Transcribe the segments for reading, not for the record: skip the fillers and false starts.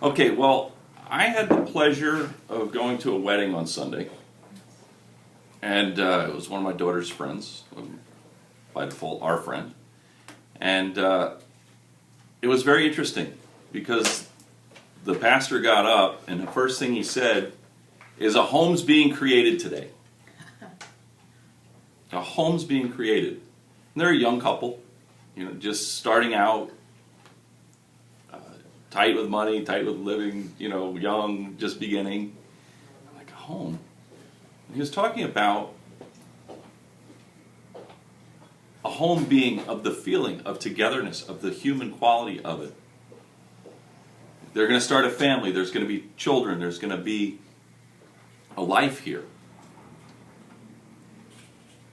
Okay, well, I had the pleasure of going to a wedding on Sunday, and it was one of my daughter's friends, by default, our friend, and it was very interesting because the pastor got up, and the first thing he said is, "A home's being created today." A home's being created. And they're a young couple, just starting out, tight with money, tight with living, young, just beginning. Like a home. And he was talking about a home being of the feeling of togetherness, of the human quality of it. They're going to start a family, there's going to be children, there's going to be a life here.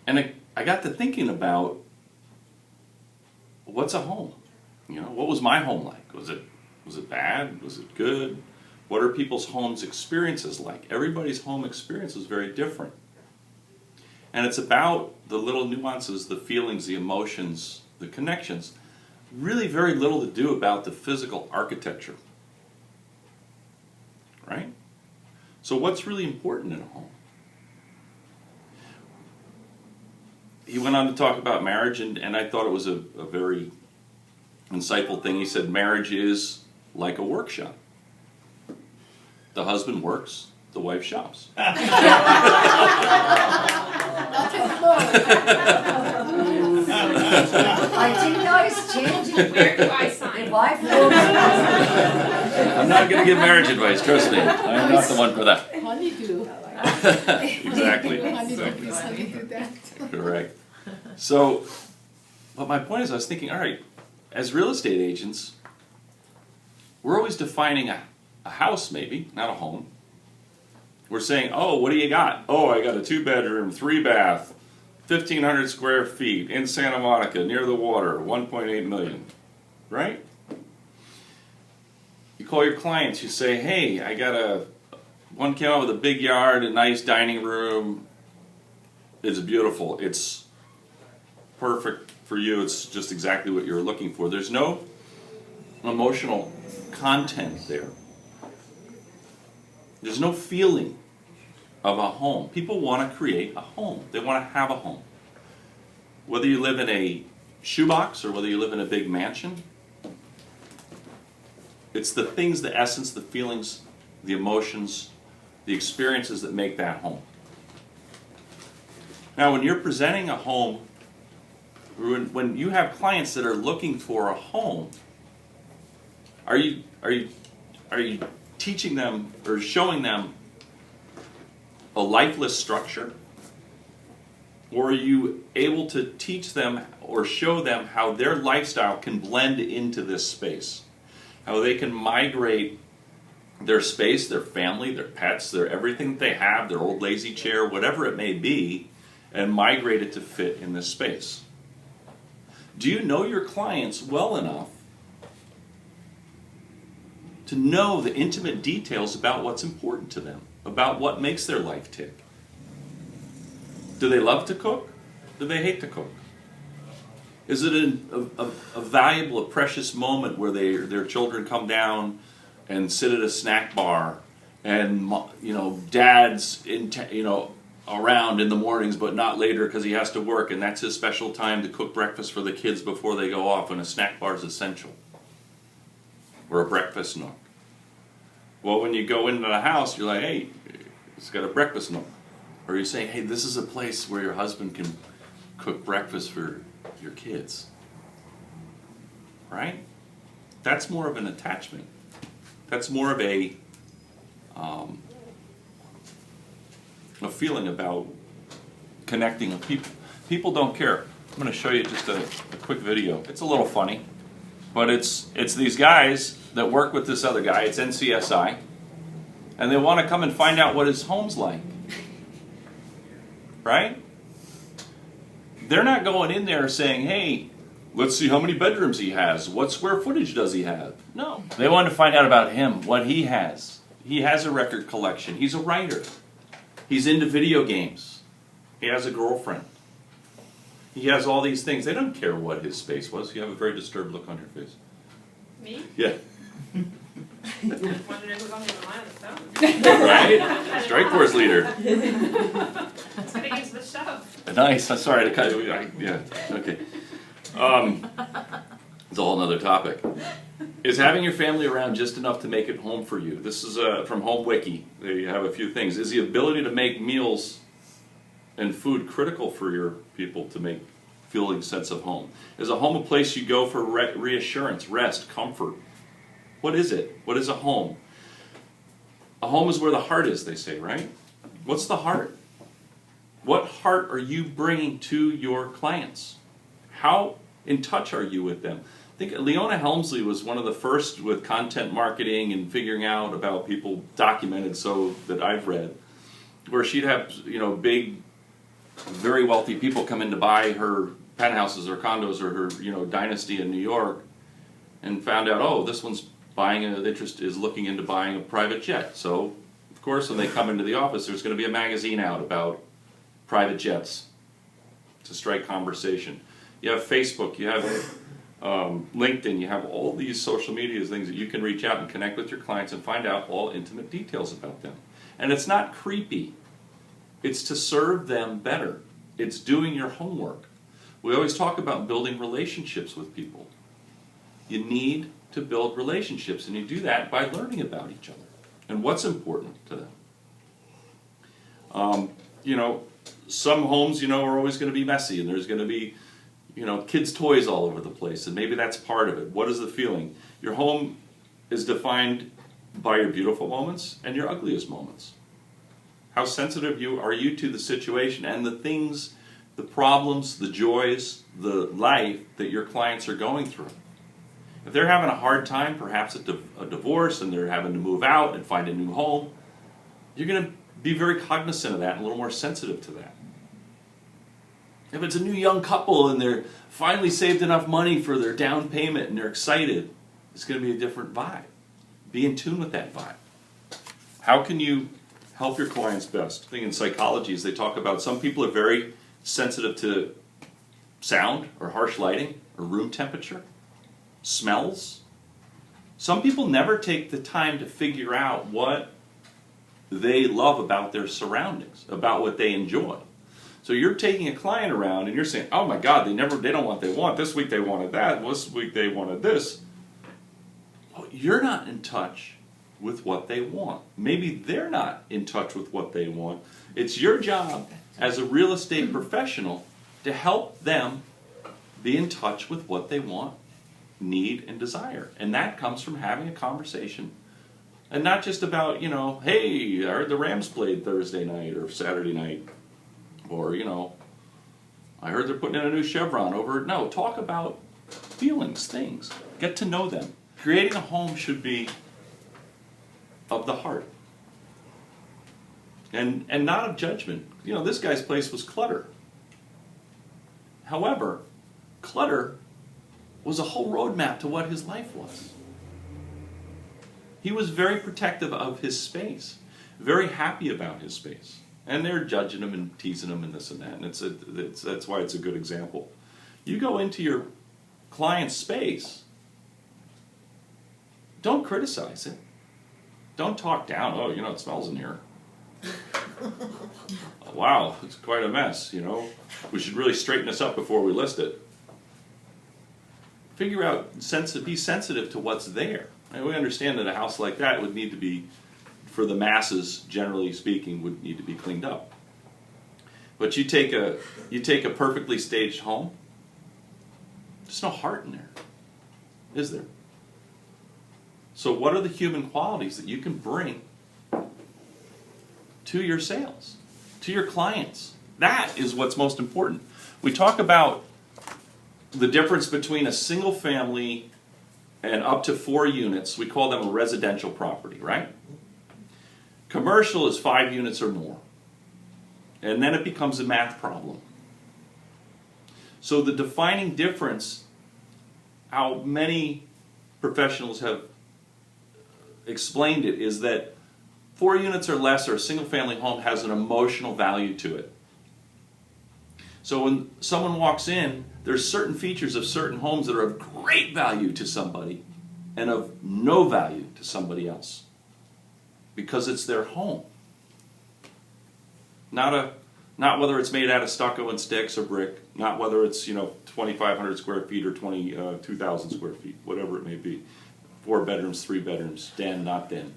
And I got to thinking about, what's a home? What was my home like? Was it bad? Was it good? What are people's homes experiences like? Everybody's home experience is very different. And it's about the little nuances, the feelings, the emotions, the connections. Really very little to do about the physical architecture. Right? So what's really important in a home? He went on to talk about marriage, and I thought it was a very insightful thing. He said marriage is like a workshop. The husband works, the wife shops. I'll take the book. I think nice changing. Where do I sign? If I I'm not going to give marriage advice, trust me. I'm not the one for that. Honeydew. Exactly. Honeydew, please honeydew that. Correct. So, but my point is, I was thinking, all right, as real estate agents, we're always defining a house, maybe, not a home. We're saying, oh, what do you got? Oh, I got a 2-bedroom, 3-bath, 1,500 square feet in Santa Monica, near the water, 1.8 million. Right? You call your clients, you say, hey, I got one came out with a big yard, a nice dining room. It's beautiful. It's perfect for you. It's just exactly what you're looking for. There's no emotional content there. There's no feeling of a home. People want to create a home. They want to have a home. Whether you live in a shoebox or whether you live in a big mansion, it's the things, the essence, the feelings, the emotions, the experiences that make that home. Now, when you're presenting a home, when you have clients that are looking for a home, are you teaching them or showing them a lifeless structure? Or are you able to teach them or show them how their lifestyle can blend into this space? How they can migrate their space, their family, their pets, their everything that they have, their old lazy chair, whatever it may be, and migrate it to fit in this space. Do you know your clients well enough to know the intimate details about what's important to them, about what makes their life tick? Do they love to cook? Do they hate to cook? Is it a valuable, a precious moment where their children come down and sit at a snack bar, and dad's around in the mornings but not later because he has to work, and that's his special time to cook breakfast for the kids before they go off, and a snack bar is essential, or a breakfast nook? Well, when you go into the house, you're like, hey, it's got a breakfast nook. Or you say, hey, this is a place where your husband can cook breakfast for your kids. Right? That's more of an attachment. That's more of a feeling about connecting with people. People don't care. I'm going to show you just a quick video. It's a little funny, but it's these guys that work with this other guy. It's NCSI, and they want to come and find out what his home's like. Right? They're not going in there saying, hey, let's see how many bedrooms he has. What square footage does he have? No. They want to find out about him, what he has. He has a record collection. He's a writer. He's into video games. He has a girlfriend. He has all these things. They don't care what his space was. You have a very disturbed look on your face. Me? Yeah. Wondering who's on the other line of the phone. Right? Strike Force leader. Let's get into the show. Nice. I'm sorry to cut you. Yeah. Okay. It's a whole nother topic. Is having your family around just enough to make it home for you? This is from Home Wiki. They have a few things. Is the ability to make meals and food critical for your people to make feeling sense of home? Is a home a place you go for reassurance, rest, comfort? What is it? What is a home? A home is where the heart is, they say, right? What's the heart? What heart are you bringing to your clients? How in touch are you with them? I think Leona Helmsley was one of the first with content marketing and figuring out about people documented so that I've read, where she'd have, big, very wealthy people come in to buy her penthouses or condos or her, dynasty in New York, and found out, oh, this one's is looking into buying a private jet. So, of course, when they come into the office, there's going to be a magazine out about private jets to strike conversation. You have Facebook, you have LinkedIn, you have all these social media things that you can reach out and connect with your clients and find out all intimate details about them. And it's not creepy. It's to serve them better. It's doing your homework. We always talk about building relationships with people. You need to build relationships, and you do that by learning about each other and what's important to them. Some homes, are always going to be messy, and there's going to be, kids' toys all over the place, and maybe that's part of it. What is the feeling? Your home is defined by your beautiful moments and your ugliest moments. How sensitive are you to the situation and the things, the problems, the joys, the life that your clients are going through? If they're having a hard time, perhaps a divorce, and they're having to move out and find a new home, you're going to be very cognizant of that and a little more sensitive to that. If it's a new young couple and they're finally saved enough money for their down payment and they're excited, it's going to be a different vibe. Be in tune with that vibe. How can you help your clients best? I think in psychology, as they talk about, some people are very sensitive to sound or harsh lighting or room temperature, smells. Some people never take the time to figure out what they love about their surroundings, about what they enjoy. So you're taking a client around and you're saying, oh my God, they don't want what they want. This week they wanted that. This week they wanted this. Well, you're not in touch with what they want. Maybe they're not in touch with what they want. It's your job as a real estate professional to help them be in touch with what they want, need, and desire. And that comes from having a conversation. And not just about, hey, I heard the Rams played Thursday night or Saturday night. Or, I heard they're putting in a new Chevron over. No, talk about feelings, things. Get to know them. Creating a home should be of the heart. And not of judgment. This guy's place was clutter. However, clutter was a whole roadmap to what his life was. He was very protective of his space, very happy about his space. And they're judging him and teasing him and this and that. And that's why it's a good example. You go into your client's space, don't criticize it. Don't talk down. Oh, it smells in here. Wow, it's quite a mess, We should really straighten this up before we list it. Figure out, be sensitive to what's there. And we understand that a house like that would need to be, for the masses, generally speaking, would need to be cleaned up. But you take a perfectly staged home, there's no heart in there, is there? So what are the human qualities that you can bring to your sales, to your clients? That is what's most important. We talk about the difference between a single family and up to 4 units. We call them a residential property, right? Commercial is 5 units or more. And then it becomes a math problem. So the defining difference, how many professionals have explained it, is that 4 units or less or a single family home has an emotional value to it. So when someone walks in, there's certain features of certain homes that are of great value to somebody. and of no value to somebody else because it's their home. Not whether it's made out of stucco and sticks or brick, not whether it's 2,500 square feet or 2,000 square feet, whatever it may be. 4 bedrooms, 3 bedrooms, den, not den.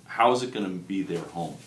How is it going to be their home?